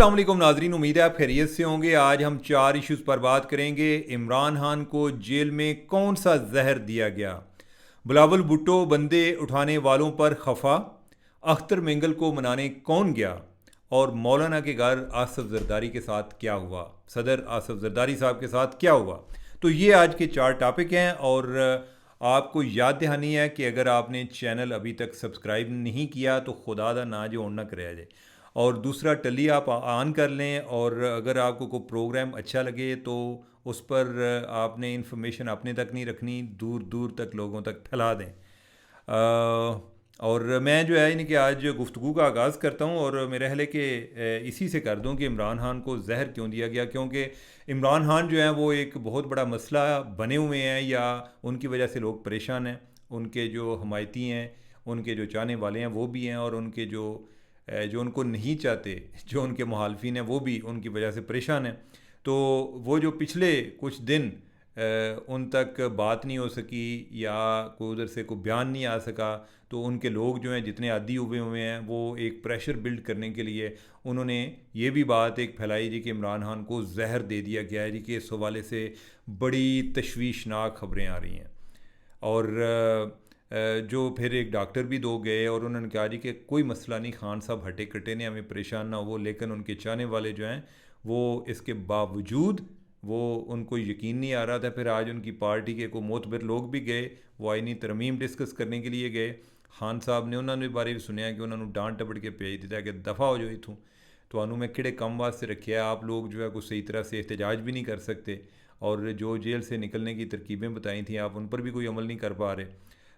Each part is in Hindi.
अस्सलाम वालेकुम नाजरीन, उम्मीद है आप खैरियत से होंगे। आज हम 4 इश्यूज़ पर बात करेंगे। इमरान खान को जेल में कौन सा जहर दिया गया, बिलावल भुट्टो बंदे उठाने वालों पर खफा, अख्तर मेंगल को मनाने कौन गया, और मौलाना के घर आसफ जरदारी के साथ क्या हुआ, सदर आसफ जरदारी साहब के साथ क्या हुआ। तो ये आज के 4 टॉपिक हैं। और आपको याद दहानी है कि अगर आपने चैनल अभी तक सब्सक्राइब नहीं किया तो खुदा दा ना जो ना कराया जाए। और दूसरा, टली आप ऑन कर लें, और अगर आपको कोई प्रोग्राम अच्छा लगे तो उस पर आपने इन्फॉर्मेशन अपने तक नहीं रखनी, दूर दूर तक लोगों तक फैला दें। और मैं जो है इनके आज गुफ्तगू का आगाज़ करता हूँ, और मेरे अहले के इसी से कर दूँ कि इमरान खान को जहर क्यों दिया गया। क्योंकि इमरान खान जो है वो एक बहुत बड़ा मसला बने हुए हैं, या उनकी वजह से लोग परेशान हैं। उनके जो हमायती हैं, उनके जो चाहने वाले हैं वो भी हैं, और उनके जो उनको नहीं चाहते, जो उनके मुखालफिन हैं वो भी उनकी वजह से परेशान हैं। तो वो जो पिछले कुछ दिन उन तक बात नहीं हो सकी, या कोई उधर से कोई बयान नहीं आ सका, तो उनके लोग जो हैं जितने आदी हुए हैं वो एक प्रेशर बिल्ड करने के लिए उन्होंने ये भी बात एक फैलाई जी कि इमरान खान को जहर दे दिया गया है जी, कि इस हवाले से बड़ी तशवीशनाक खबरें आ रही हैं। और जो फिर एक डॉक्टर भी दो गए, और उन्होंने कहा जी कि कोई मसला नहीं, खान साहब हटे कटे ने, हमें परेशान ना हो। लेकिन उनके चाहने वाले जो हैं वो इसके बावजूद वो उनको यकीन नहीं आ रहा था। फिर आज उनकी पार्टी के कोई मोतबर लोग भी गए, वो आईनी तरमीम डिस्कस करने के लिए गए। खान साहब ने उन्होंने बारे भी सुनिया कि उन्होंने डांट टपड़ के भेज दिता कि दफ़ा हो जाओ इतों, तो मैं किड़े कम वास्ते रखे है, आप लोग जो है कुछ सही तरह से एहतजाज भी नहीं कर सकते, और जो जेल से निकलने की तरकीबें बताई थी आप उन पर भी कोई अमल नहीं कर पा रहे।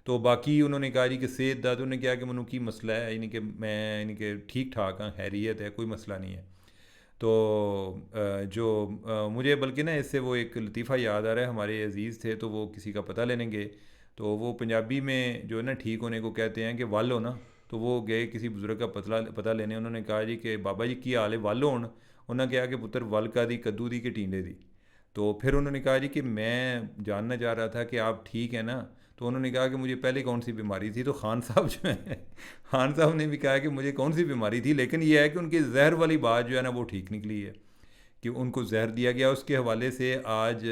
तो बाकी उन्होंने कहा जी कि सेहत दा, तो उन्होंने कहा कि मनु की मसला है, यानी कि मैं यानी कि ठीक ठाक हाँ, खैरियत है, कोई मसला नहीं है। तो मुझे बल्कि ना इससे वो एक लतीफ़ा याद आ रहा है। हमारे अज़ीज़ थे तो वो किसी का पता लेने गए, तो वो पंजाबी में जो है ना ठीक होने को कहते हैं कि वल हो ना। तो वो गए किसी बुज़ुर्ग का पता लेने, उन्होंने कहा जी कि बाबा जी की हाल है, वल होन। उन्होंने कहा कि पुत्र वल का दी, कद्दू दी कि टींडे दी। तो फिर उन्होंने कहा जी कि मैं जानना चाह रहा था कि आप ठीक हैं ना। तो उन्होंने कहा कि मुझे पहले कौन सी बीमारी थी। तो खान साहब जो है, खान साहब ने भी कहा कि मुझे कौन सी बीमारी थी, लेकिन यह है कि उनकी जहर वाली बात जो है ना वो ठीक निकली है, कि उनको जहर दिया गया। उसके हवाले से आज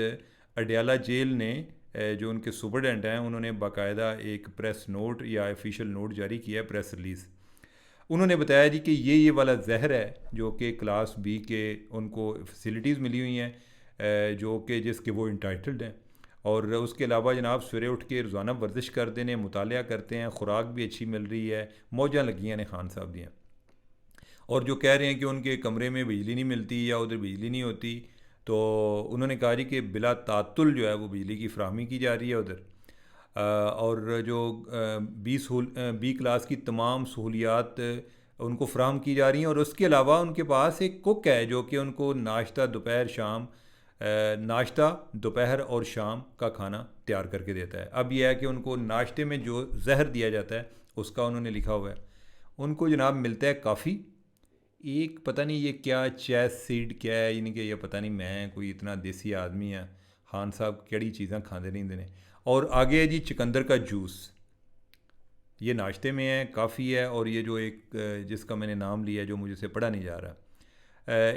अडयाला जेल ने जो उनके सुपरडेंट हैं उन्होंने बाकायदा एक प्रेस नोट या ऑफिशियल नोट जारी किया है, प्रेस रिलीज़। उन्होंने बताया जी कि ये वाला जहर है जो कि क्लास बी के उनको फैसिलिटीज़ मिली हुई हैं, जो कि जिसके वो इंटाइटल्ड हैं। और उसके अलावा जनाब सवेरे उठ के रोज़ाना वर्जिश करते हैं, मुतालिया करते हैं, ख़ुराक भी अच्छी मिल रही है, मौजां लगियाँ ने खान साहब दियाँ। और जो कह रहे हैं कि उनके कमरे में बिजली नहीं मिलती या उधर बिजली नहीं होती, तो उन्होंने कहा जी कि बिला तातुल जो है वो बिजली की फ्राहमी की जा रही है उधर। और जो बी क्लास की तमाम सहूलियात उनको फ्राहम की जा रही हैं। और उसके अलावा उनके पास एक कुक है जो कि उनको नाश्ता दोपहर शाम नाश्ता दोपहर और शाम का खाना तैयार करके देता है। अब यह है कि उनको नाश्ते में जो जहर दिया जाता है उसका उन्होंने लिखा हुआ है। उनको जनाब मिलता है काफ़ी, एक पता नहीं ये क्या चैस सीड क्या है, यानी कि ये पता नहीं, मैं कोई इतना देसी आदमी है, खान साहब कड़ी चीज़ें खाते नहीं देने। और आगे है जी चुकंदर का जूस, ये नाश्ते में है, काफ़ी है। और ये जो एक जिसका मैंने नाम लिया जो मुझे से पढ़ा नहीं जा रहा,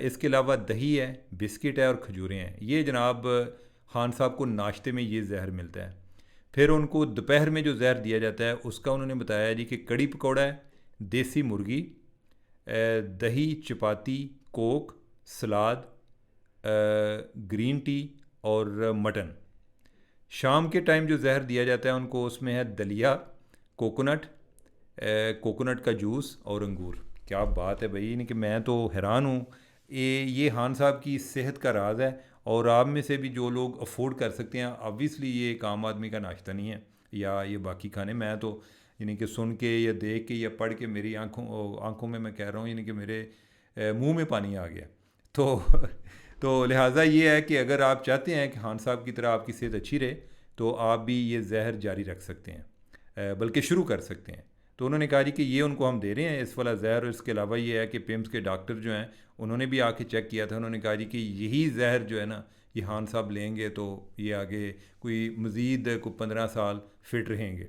इसके अलावा दही है, बिस्किट है और खजूरें हैं। ये जनाब खान साहब को नाश्ते में ये जहर मिलता है। फिर उनको दोपहर में जो जहर दिया जाता है उसका उन्होंने बताया जी कि कड़ी पकौड़ा है, देसी मुर्गी, दही, चपाती, कोक, सलाद, ग्रीन टी और मटन। शाम के टाइम जो जहर दिया जाता है उनको उसमें है दलिया, कोकोनट, कोकोनट का जूस और अंगूर। क्या बात है भाई, यानी कि मैं तो हैरान हूँ। ये खान साहब की सेहत का राज है। और आप में से भी जो लोग अफोर्ड कर सकते हैं, ऑब्वियसली ये एक आम आदमी का नाश्ता नहीं है, या ये बाकी खाने। मैं तो यानी कि सुन के या देख के या पढ़ के मेरी आँखों में मैं कह रहा हूँ यानी कि मेरे मुंह में पानी आ गया। तो तो लिहाजा ये है कि अगर आप चाहते हैं कि खान साहब की तरह आपकी सेहत अच्छी रहे तो आप भी ये जहर जारी रख सकते हैं, बल्कि शुरू कर सकते हैं। तो उन्होंने कहा जी कि ये उनको हम दे रहे हैं इस वाला जहर। और इसके अलावा ये है कि पिम्स के डॉक्टर जो हैं उन्होंने भी आके चेक किया था, उन्होंने कहा जी कि यही जहर जो है ना ये खान साहब लेंगे तो ये आगे कोई मज़ीद को 15 साल फिट रहेंगे।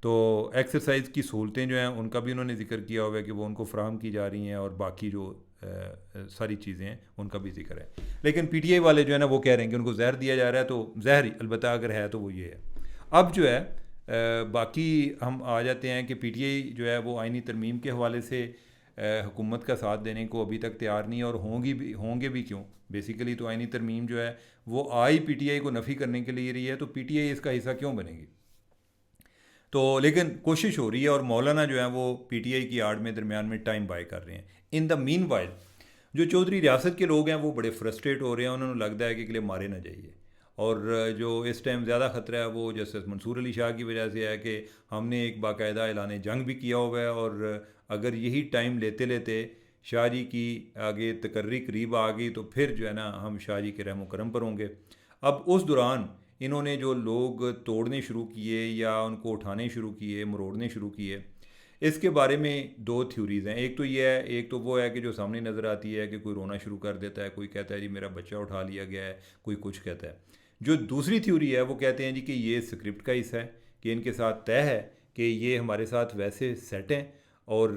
तो एक्सरसाइज की सहूलतें जो हैं उनका भी उन्होंने जिक्र किया हुआ है कि वो उनको फ्राहम की जा रही हैं, और बाकी जो सारी चीज़ें हैं उनका भी जिक्र है। लेकिन पीटीआई वाले जो है ना वो कह रहे हैं कि उनको जहर दिया जा रहा है, तो जहर ही अलबत्ता अगर है तो वो ये है। अब जो है बाकी हम आ जाते हैं कि पीटीआई जो है वो आइनी तरमीम के हवाले से हुकूमत का साथ देने को अभी तक तैयार नहीं है, और होंगे भी क्यों। बेसिकली तो आइनी तरमीम जो है वो आई पीटीआई को नफ़ी करने के लिए रही है, तो पीटीआई इसका हिस्सा क्यों बनेगी। तो लेकिन कोशिश हो रही है, और मौलाना जो है वो पीटीआई की आड़ में दरमियान में टाइम बाय कर रहे हैं। इन द मीन वाइल जो चौधरी रियासत के लोग हैं वो बड़े फ्रस्ट्रेट हो रहे हैं, उन्होंने लगता है कि मारे ना जाइए। और जो इस टाइम ज़्यादा ख़तरा है वो जस्टिस मंसूर अली शाह की वजह से है कि हमने एक बाकायदा ऐलान जंग भी किया हुआ है, और अगर यही टाइम लेते लेते शाह जी की आगे तकर्री करीब आ गई तो फिर जो है ना हम शाह जी के रहम करम पर होंगे। अब उस दौरान इन्होंने जो लोग तोड़ने शुरू किए या उनको उठाने शुरू किए, मरोड़ने शुरू किए, इसके बारे में दो थ्योरीज़ हैं। एक तो ये है, एक तो वो है कि जो सामने नज़र आती है कि कोई रोना शुरू कर देता है, कोई कहता है जी मेरा बच्चा उठा लिया गया है, कोई कुछ कहता है। जो दूसरी थ्योरी है वो कहते हैं जी कि ये स्क्रिप्ट का हिस्सा है, कि इनके साथ तय है कि ये हमारे साथ वैसे सेट हैं, और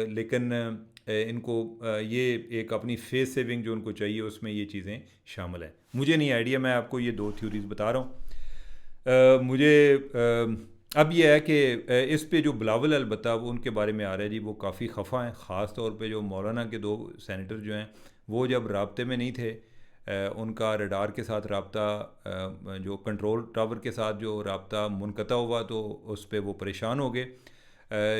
लेकिन इनको ये एक अपनी फेस सेविंग जो उनको चाहिए उसमें ये चीज़ें शामिल है। मुझे नहीं आइडिया, मैं आपको ये दो थ्योरीज बता रहा हूँ। मुझे अब ये है कि इस पे जो बिलावल अलबत्ता वो उनके बारे में आ रहा है जी, वो काफ़ी खफा हैं। ख़ास तौर पे जो मौलाना के दो सेनेटर जो हैं वो जब राब्ते में नहीं थे, उनका रडार के साथ रब्ता, जो कंट्रोल टावर के साथ जो रब्ता मुनक़ता हुआ तो उस पर वो परेशान हो गए।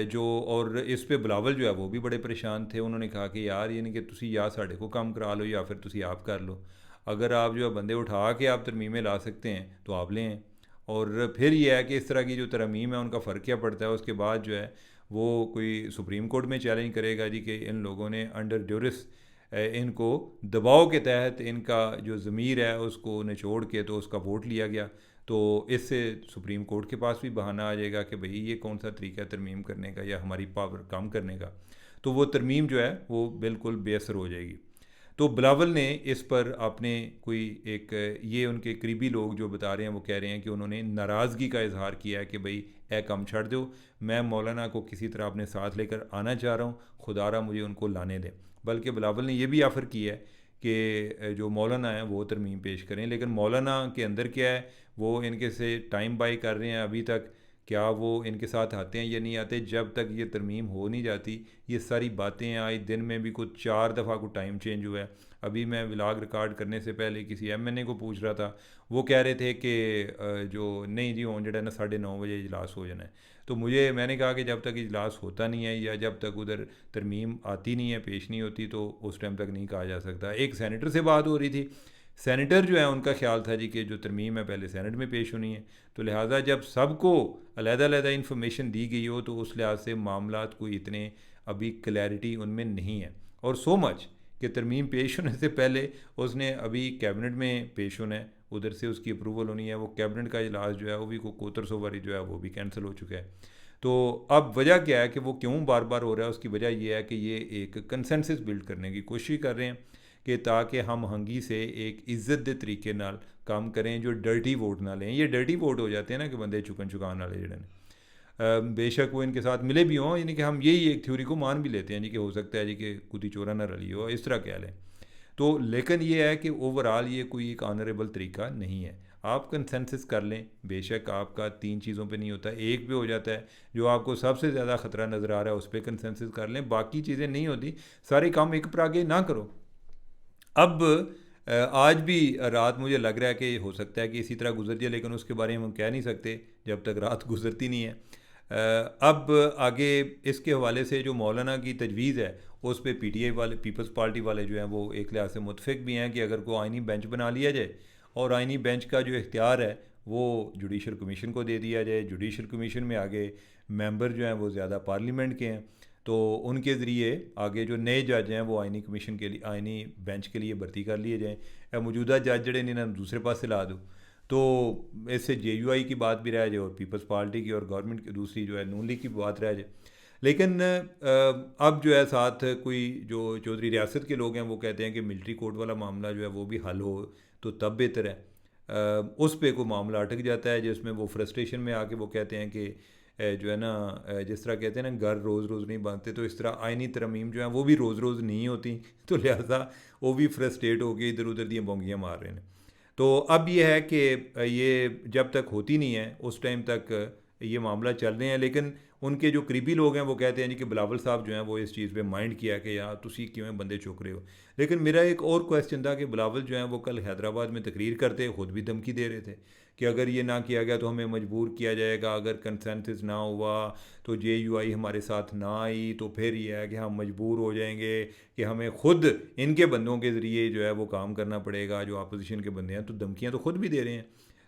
जो और इस पे बिलावल जो है वो भी बड़े परेशान थे। उन्होंने कहा कि यार यानी कि तुसी या साढ़े को काम करा लो या फिर तुसी आप कर लो, अगर आप जो है बंदे उठा के आप तरमीमें ला सकते हैं तो आप लें। और फिर यह है कि इस तरह की जो तरमीम है उनका फ़र्क क्या पड़ता है, उसके बाद जो है वो कोई सुप्रीम कोर्ट में चैलेंज करेगा जी कि इन लोगों ने अंडर ड्यूरिस इनको दबाव के तहत इनका जो ज़मीर है उसको निचोड़ के तो उसका वोट लिया गया, तो इससे सुप्रीम कोर्ट के पास भी बहाना आ जाएगा कि भाई ये कौन सा तरीका है तरमीम करने का या हमारी पावर कम करने का, तो वो तरमीम जो है वो बिल्कुल बेअसर हो जाएगी। तो बिलावल ने इस पर आपने कोई एक, ये उनके करीबी लोग जो बता रहे हैं वो कह रहे हैं कि उन्होंने नाराज़गी का इजहार किया है कि भाई ए कम छड़ दो, मैं मौलाना को किसी तरह अपने साथ लेकर आना चाह रहा हूँ, खुदारा मुझे उनको लाने दें। बल्कि बिलावल ने यह भी ऑफ़र किया है कि जो मौलाना है वो तरमीम पेश करें, लेकिन मौलाना के अंदर क्या है वो इनके से टाइम बाई कर रहे हैं अभी तक, क्या वो इनके साथ आते हैं या नहीं आते। जब तक ये तरमीम हो नहीं जाती ये सारी बातें आई, दिन में भी कुछ 4 दफ़ा को टाइम चेंज हुआ है। अभी मैं व्लॉग रिकॉर्ड करने से पहले किसी एमएनए को पूछ रहा था, वो कह रहे थे कि जो नहीं जी हों जड़ा ना 9:30 बजे इजलास हो जाना है। तो मैंने कहा कि जब तक इजलास होता नहीं है या जब तक उधर तरमीम आती नहीं है, पेश नहीं होती, तो उस टाइम तक नहीं कहा जा सकता। एक सेनेटर से बात हो रही थी, सेनेटर जो है उनका ख्याल था जी कि जो तरमीम है पहले सेनेट में पेश होनी है, तो लिहाजा जब सबको अलग-अलग इन्फॉर्मेशन दी गई हो तो उस लिहाज से मामलात कोई इतने अभी क्लैरिटी उनमें नहीं है। और सो मच कि तरमीम पेश होने से पहले उसने अभी कैबिनेट में पेश होना है, उधर से उसकी अप्रूवल होनी है, वो कैबिनेट का इजलास जो है वो भी कोतर सोवारी जो है वो भी कैंसिल हो चुका है। तो अब वजह क्या है कि वो क्यों बार बार हो रहा है, उसकी वजह यह है कि ये एक कंसेंसस बिल्ड करने की कोशिश कर रहे हैं कि ताकि हम हंगी से एक इज्जत दे तरीके नाल काम करें, जो डर्टी वोट ना लें। ये डर्टी वोट हो जाते हैं ना कि बंदे चुकन चुकान वाले जड़े बेशक वो इनके साथ मिले भी हों, यानी कि हम यही एक थ्योरी को मान भी लेते हैं जी कि हो सकता है जी कि कुदी चोरा ना रली हो, इस तरह कह लें। तो लेकिन ये है कि ओवरऑल ये कोई एक ऑनरेबल तरीका नहीं है। आप कंसेंसस कर लें, बेशक आपका 3 चीज़ों पे नहीं होता, एक पे हो जाता है, जो आपको सबसे ज़्यादा ख़तरा नज़र आ रहा है उस पर कंसेंसस कर लें, बाकी चीज़ें नहीं होती, सारे काम एक पर आगे ना करो। अब आज भी रात मुझे लग रहा है कि हो सकता है कि इसी तरह गुजर जाए, लेकिन उसके बारे में हम कह नहीं सकते जब तक रात गुजरती नहीं है। अब आगे इसके हवाले से जो मौलाना की तजवीज़ है उस पर पीटीआई वाले, पीपल्स पार्टी वाले जो हैं वो एक लिहाज से मुतफिक भी हैं कि अगर कोई आइनी बेंच बना लिया जाए और आइनी बेंच का जो इख्तियार है वो जुडिशल कमीशन को दे दिया जाए। जुडिशल कमीशन में आगे मेंबर जो हैं वो ज़्यादा पार्लियामेंट के हैं, तो उनके ज़रिए आगे जो नए जज हैं वो आइनी कमीशन के लिए, आइनी बेंच के लिए भर्ती कर लिए जाएँ। मौजूदा जज जड़े इन्हें दूसरे पास ला दो, तो इससे जेयूआई की बात भी रह जाए और पीपल्स पार्टी की और गवर्नमेंट की दूसरी जो है नून लीग की बात रह जाए। लेकिन अब जो है साथ कोई जो चौधरी रियासत के लोग हैं वो कहते हैं कि मिलिट्री कोर्ट वाला मामला जो है वो भी हल हो तो तब बेहतर है। उस पे कोई मामला अटक जाता है जिसमें वो फ्रस्ट्रेशन में आके वो कहते हैं कि जो है ना जिस तरह कहते हैं ना घर रोज़ रोज़ नहीं बनते, तो इस तरह आइनी तरमीम जो है वो भी रोज़ रोज़ नहीं होती। तो लिहाजा वो भी फ्रस्ट्रेट हो के इधर उधर दी बोंगियाँ मार रहे हैं। तो अब ये है कि ये जब तक होती नहीं है उस टाइम तक ये मामला चल रहे हैं। लेकिन उनके जो करीबी लोग हैं वो कहते हैं जी कि बिलावल साहब जो हैं वो इस चीज़ पे माइंड किया कि यार तुसी क्यों बंदे चुक रहे हो। लेकिन मेरा एक और क्वेश्चन था कि बिलावल जो हैं वो कल हैदराबाद में तकरीर करते खुद भी धमकी दे रहे थे कि अगर ये ना किया गया तो हमें मजबूर किया जाएगा, अगर कंसेंसस ना हुआ तो JUI हमारे साथ ना आई तो फिर ये है कि हम मजबूर हो जाएंगे कि हमें खुद इनके बंदों के ज़रिए जो है वो काम करना पड़ेगा, जो अपोजिशन के बंदे हैं। तो धमकियाँ तो खुद भी दे रहे हैं।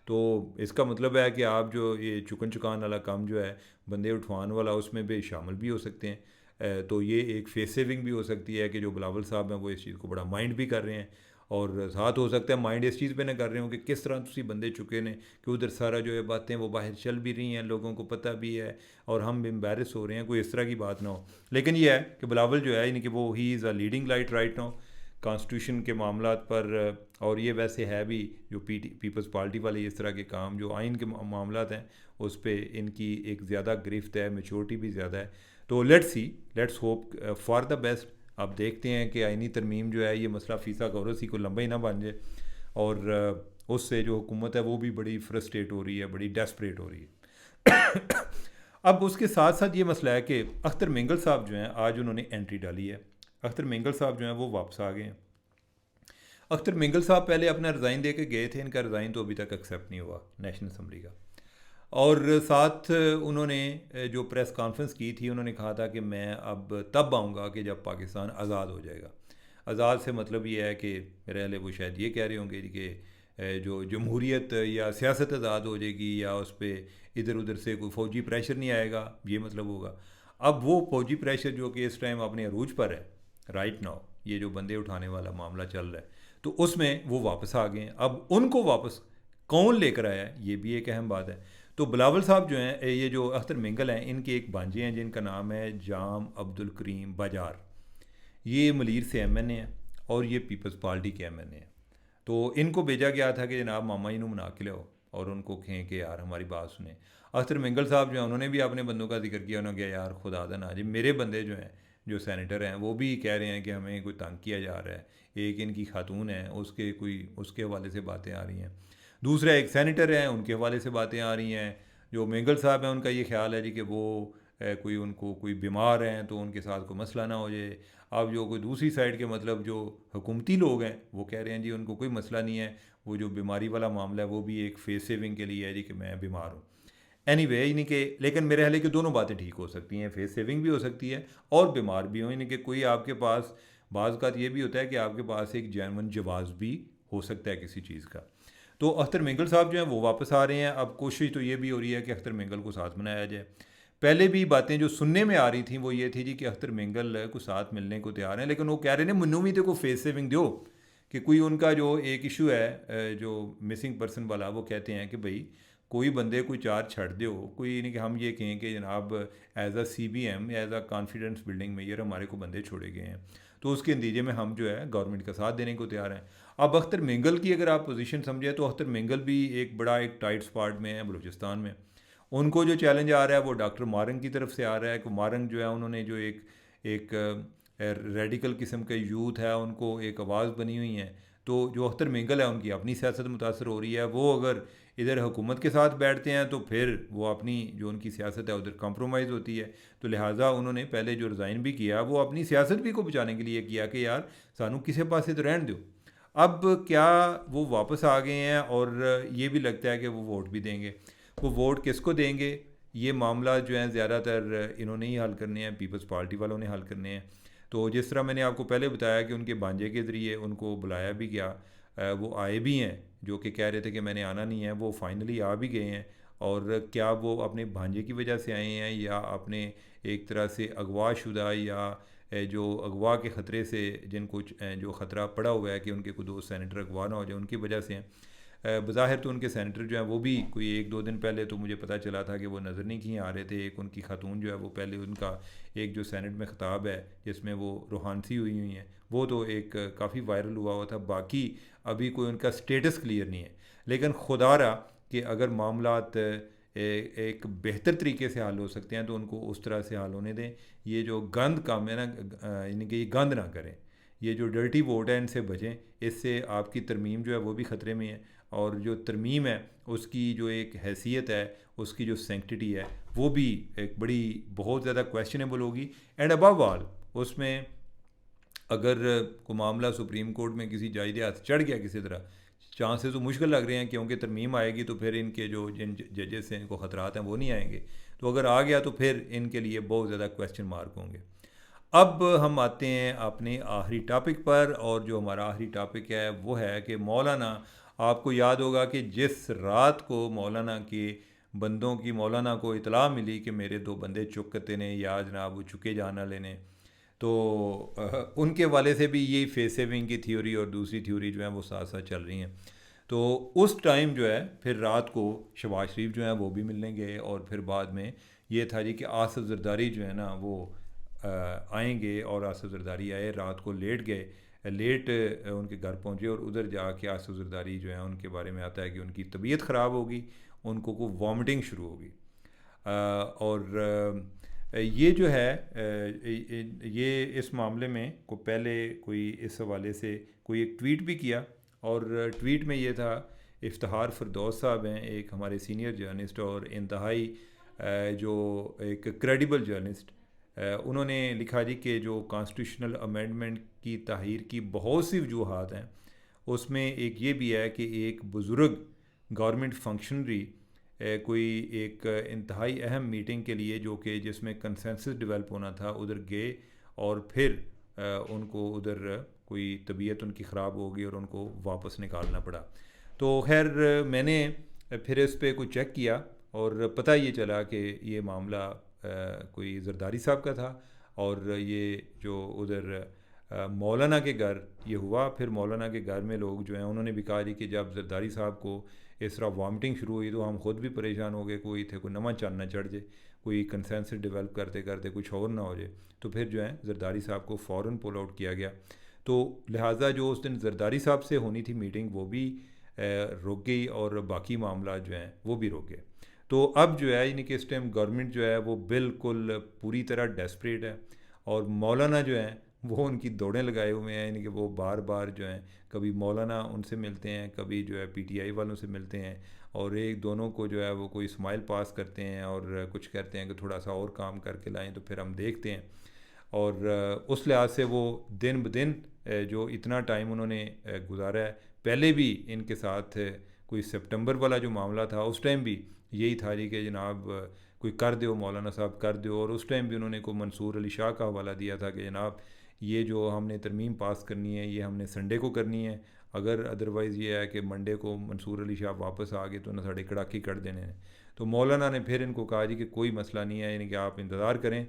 तो इसका मतलब है कि आप जो ये चुकन चुकान वाला काम जो है बंदे उठवान वाला उसमें भी शामिल भी हो सकते हैं। तो ये एक फेस सेविंग भी हो सकती है कि जो बिलावल साहब हैं वो इस चीज़ को बड़ा माइंड भी कर रहे हैं, और साथ हो सकता है माइंड इस चीज़ पे ना कर रहे हो कि किस तरह तुसी बंदे चुके ने कि उधर सारा जो है बातें वो बाहर चल भी रही हैं, लोगों को पता भी है और हम भी एम्बेरस हो रहे हैं, कोई इस तरह की बात ना हो। लेकिन ये है कि बिलावल जो है यानी कि वो he is a leading light right now constitution के मामला पर। और ये वैसे है भी जो पीपल्स पार्टी वाले इस तरह के काम जो आइन के मामला हैं उस पर इनकी एक ज़्यादा गिरफ्त है, मेच्योरिटी भी ज़्यादा है। तो let's hope for the best. अब देखते हैं कि आइनी तरमीम जो है ये मसला फ़ीसा गौरसी को लंबा ही ना बन जाए, और उससे जो हुकूमत है वो भी बड़ी फ्रस्ट्रेट हो रही है, बड़ी डेस्परेट हो रही है। अब उसके साथ साथ ये मसला है कि अख्तर मिंगल साहब जो हैं आज उन्होंने एंट्री डाली है। अख्तर मिंगल साहब जो हैं वो वापस आ गए हैं। अख्तर मिंगल साहब पहले अपना रिज़ाइन दे के गए थे, इनका रिज़ाइन तो अभी तक एक्सेप्ट नहीं हुआ नेशनल असम्बली का। और साथ उन्होंने जो प्रेस कॉन्फ्रेंस की थी उन्होंने कहा था कि मैं अब तब आऊँगा कि जब पाकिस्तान आज़ाद हो जाएगा। आज़ाद से मतलब ये है कि मेरे ख्याल वो शायद ये कह रहे होंगे कि जो जमहूरियत या सियासत आज़ाद हो जाएगी या उस पर इधर उधर से कोई फ़ौजी प्रेशर नहीं आएगा, ये मतलब होगा। अब वो फ़ौजी प्रेशर जो कि इस टाइम अपने अरूज पर है राइट नाउ, ये जो बंदे उठाने वाला मामला चल रहा है, तो उसमें वो वापस आ गए हैं। अब उनको वापस कौन लेकर आया है ये भी एक अहम बात है। तो बिलावल साहब जो हैं ये जो अख्तर मिंगल हैं इनके एक भांजे हैं जिनका नाम है जाम अब्दुल करीम बाजार। ये मलीर से MNA हैं और ये पीपल्स पार्टी के MNA हैं। तो इनको भेजा गया था कि जनाब मामा जी मना के लाओ और उनको कहें कि यार हमारी बात सुने। अख्तर मिंगल साहब जो हैं उन्होंने भी अपने बंदों का जिक्र किया, उन्होंने कहा यार खुदा दा ना जी मेरे बंदे जो हैं जो सेनेटर हैं वो भी कह रहे हैं कि हमें कोई तंग किया जा रहा है। एक इनकी खातून है उसके हवाले से बातें आ रही हैं, दूसरा एक सेनेटर हैं उनके हवाले से बातें आ रही हैं। जो मिंगल साहब हैं उनका ये ख्याल है जी कि वो कोई उनको कोई बीमार हैं तो उनके साथ कोई मसला ना हो जाए। अब जो कोई दूसरी साइड के मतलब जो हुकूमती लोग हैं वो कह रहे हैं जी उनको कोई मसला नहीं है, वो जो बीमारी वाला मामला है वो भी एक फेस सेविंग के लिए है जी कि मैं बीमार हूँ। एनीवे यानी कि लेकिन मेरे ख्याल है कि दोनों बातें ठीक हो सकती हैं, फेस सेविंग भी हो सकती है और बीमार भी हो, यानी कि कोई आपके पास बाज़ का ये भी होता है कि आपके पास एक जैनवन जवाब भी हो सकता है किसी चीज़ का। तो अख्तर मिंगल साहब जो हैं वो वापस आ रहे हैं। अब कोशिश तो ये भी हो रही है कि अख्तर मिंगल को साथ बनाया जाए। पहले भी बातें जो सुनने में आ रही थी वो ये थी जी कि अख्तर मिंगल को साथ मिलने को तैयार हैं, लेकिन वो कह रहे हैं मन्नू भी तो को फेस सेविंग दो कि कोई उनका जो एक इशू है जो मिसिंग पर्सन वाला, वो कहते हैं कि भाई कोई बंदे कोई चार छड़ दो, कोई नहीं कि हम ये कहें कि जनाब as a CBM as a confidence building measure हमारे को बंदे छोड़े गए हैं, तो उसके नतीजे में हम जो है गवर्नमेंट का साथ देने को तैयार हैं। अब अख्तर मिंगल की अगर आप पोजीशन समझे तो अख्तर मिंगल भी एक बड़ा एक टाइट स्पॉट में है बलूचिस्तान में। उनको जो चैलेंज आ रहा है वो डॉक्टर मारंग की तरफ से आ रहा है कि मारंग जो है उन्होंने जो एक रेडिकल किस्म का यूथ है उनको एक आवाज़ बनी हुई है। तो जो अख्तर मिंगल है उनकी अपनी सियासत मुतासर हो रही है, वो अगर इधर हुकूमत के साथ बैठते हैं तो फिर वो अपनी जो उनकी सियासत है उधर कंप्रोमाइज़ होती है। तो लिहाजा उन्होंने पहले जो रिज़ाइन भी किया वो अपनी सियासत भी को बचाने के लिए किया कि यार सानू किसी पासे तो रहने दो। अब क्या वो वापस आ गए हैं और ये भी लगता है कि वो वोट भी देंगे। वो वोट किसको देंगे ये मामला जो है ज़्यादातर इन्होंने ही हल करने हैं, पीपल्स पार्टी वालों ने हल करने हैं। तो जिस तरह मैंने आपको पहले बताया कि उनके भांजे के ज़रिए उनको बुलाया भी गया, वो आए भी हैं जो कि कह रहे थे कि मैंने आना नहीं है, वो फाइनली आ भी गए हैं। और क्या वो अपने भांजे की वजह से आए हैं या अपने एक तरह से अगवा शुदा या जो अगवा के ख़तरे से जिनको जो ख़तरा पड़ा हुआ है कि उनके कोई दोस्त सेनेटर अगवा ना हो जाए उनकी वजह से हैं। बज़ाहिर तो उनके सेनेटर जो हैं वो भी कोई 1-2 दिन पहले तो मुझे पता चला था कि वो नज़र नहीं किए आ रहे थे। एक उनकी खातून जो है वो पहले उनका एक जो सेनेट में ख़िताब है जिसमें वो रूहानसी हुई हुई हैं वो तो एक काफ़ी वायरल हुआ था। बाकी अभी कोई उनका स्टेटस क्लियर नहीं है। लेकिन खुदा रहा कि अगर मामलात एक बेहतर तरीके से हल हो सकते हैं तो उनको उस तरह से हल होने दें। ये जो गंद काम है ना, यानी कि ये गंद ना करें, ये जो डर्टी वोट है इनसे बचें। इससे आपकी तरमीम जो है वो भी ख़तरे में है, और जो तरमीम है उसकी जो एक हैसियत है, उसकी जो सेंक्टिटी है, वो भी एक बड़ी बहुत ज़्यादा क्वेश्चनेबल होगी। एंड अबव ऑल उसमें अगर को मामला सुप्रीम कोर्ट में किसी जज के हाथ चढ़ गया किसी तरह, चांसेस तो मुश्किल लग रहे हैं क्योंकि तरमीम आएगी तो फिर इनके जो जिन जजेस हैं इनको ख़तरात हैं वो नहीं आएंगे। तो अगर आ गया तो फिर इनके लिए बहुत ज़्यादा क्वेश्चन मार्क होंगे। अब हम आते हैं अपने आखिरी टॉपिक पर, और जो हमारा आखिरी टॉपिक है वो है कि मौलाना, आपको याद होगा कि जिस रात को मौलाना के बंदों की मौलाना को इतला मिली कि मेरे दो बंदे चुकते ने या जनाब वो चुके जाना लेने, तो उनके वाले से भी यही फेस सेविंग की थ्योरी और दूसरी थ्योरी जो है वो साथ साथ चल रही हैं। तो उस टाइम जो है फिर रात को शहबाज शरीफ जो है वो भी मिलने गए, और फिर बाद में ये था जी कि आसिफ जरदारी जो है ना वो आएंगे, और आसिफ जरदारी आए, रात को लेट गए, लेट उनके घर पहुंचे, और उधर जाके आसिफ जरदारी जो है उनके बारे में आता है कि उनकी तबीयत ख़राब होगी, उनको को वॉमिटिंग शुरू होगी। और ये जो है ये इस मामले में को पहले कोई इस हवाले से कोई एक ट्वीट भी किया, और ट्वीट में ये था, इफ्तिखार फरदौस साहब हैं एक हमारे सीनियर जर्नलिस्ट और इंतहाई जो एक क्रेडिबल जर्नलिस्ट, उन्होंने लिखा जी कि जो कॉन्स्टिट्यूशनल अमेंडमेंट की तहरीर की बहुत सी वजूहात हैं, उसमें एक ये भी है कि एक बुज़ुर्ग गवर्नमेंट फंक्शनरी कोई एक इंतहाई अहम मीटिंग के लिए जो कि जिसमें कंसेंसस डेवलप होना था उधर गए, और फिर उनको उधर कोई तबीयत उनकी ख़राब हो गई और उनको वापस निकालना पड़ा। तो खैर मैंने फिर इस पर कुछ चेक किया और पता ये चला कि ये मामला कोई जरदारी साहब का था, और ये जो उधर मौलाना के घर ये हुआ। फिर मौलाना के घर में लोग जो हैं उन्होंने भी कहा कि जब जरदारी साहब को इस तरह वॉमिटिंग शुरू हुई तो हम खुद भी परेशान हो गए, कोई थे कोई नवा चांद ना चढ़ जाए, कोई कंसेंसस डेवलप करते करते कुछ और ना हो जाए। तो फिर जो है जरदारी साहब को फ़ौरन पुल आउट किया गया। तो लिहाजा जो उस दिन जरदारी साहब से होनी थी मीटिंग वो भी रुक गई, और बाकी मामला जो हैं वो भी रुक गए। तो अब जो है यानी कि इस टाइम गवर्नमेंट जो है वो बिल्कुल पूरी तरह डेस्परेट है, और मौलाना जो हैं वो उनकी दौड़ें लगाए हुए हैं, यानी कि वो बार बार जो हैं कभी मौलाना उनसे मिलते हैं, कभी जो है पीटीआई वालों से मिलते हैं, और एक दोनों को जो है वो कोई स्माइल पास करते हैं और कुछ कहते हैं कि थोड़ा सा और काम करके लाएं तो फिर हम देखते हैं। और उस लिहाज से वो दिन ब दिन जो इतना टाइम उन्होंने गुजारा है, पहले भी इनके साथ कोई सितंबर वाला जो मामला था उस टाइम भी यही था जी कि जनाब कोई कर दो मौलाना साहब कर दो, और उस टाइम भी उन्होंने को मंसूर अली शाह का हवाला दिया था कि जनाब ये जो हमने तरमीम पास करनी है ये हमने संडे को करनी है, अगर अदरवाइज़ ये है कि मंडे को मंसूर अली शाह वापस आ गए तो ना साढ़े कड़ाके कर देने हैं। तो मौलाना ने फिर इनको कहा जी कि कोई मसला नहीं है, यानी कि आप इंतज़ार करें,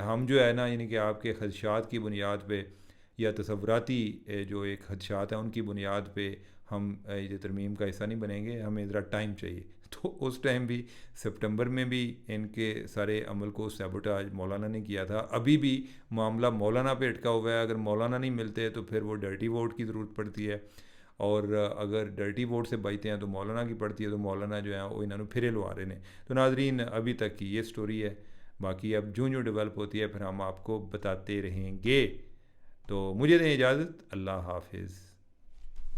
हम जो है ना यानी कि आपके खदशात की बुनियाद पे या तसव्वुराती जो एक खदशात हैं उनकी बुनियाद पे हम ये तरमीम का हिस्सा नहीं बनेंगे, हमें ज़रा टाइम चाहिए। तो उस टाइम भी सितंबर में भी इनके सारे अमल को सैबोटाज मौलाना ने किया था। अभी भी मामला मौलाना पे अटका हुआ है, अगर मौलाना नहीं मिलते तो फिर वो डर्टी वोट की ज़रूरत पड़ती है, और अगर डर्टी वोट से बचते हैं तो मौलाना की पड़ती है, तो मौलाना जो है वो इन्होंने फिर लवा रहे हैं। तो नाजरीन अभी तक की ये स्टोरी है, बाकी अब जो जो डेवलप होती है फिर हम आपको बताते रहेंगे। तो मुझे दें इजाज़त, अल्लाह हाफिज़।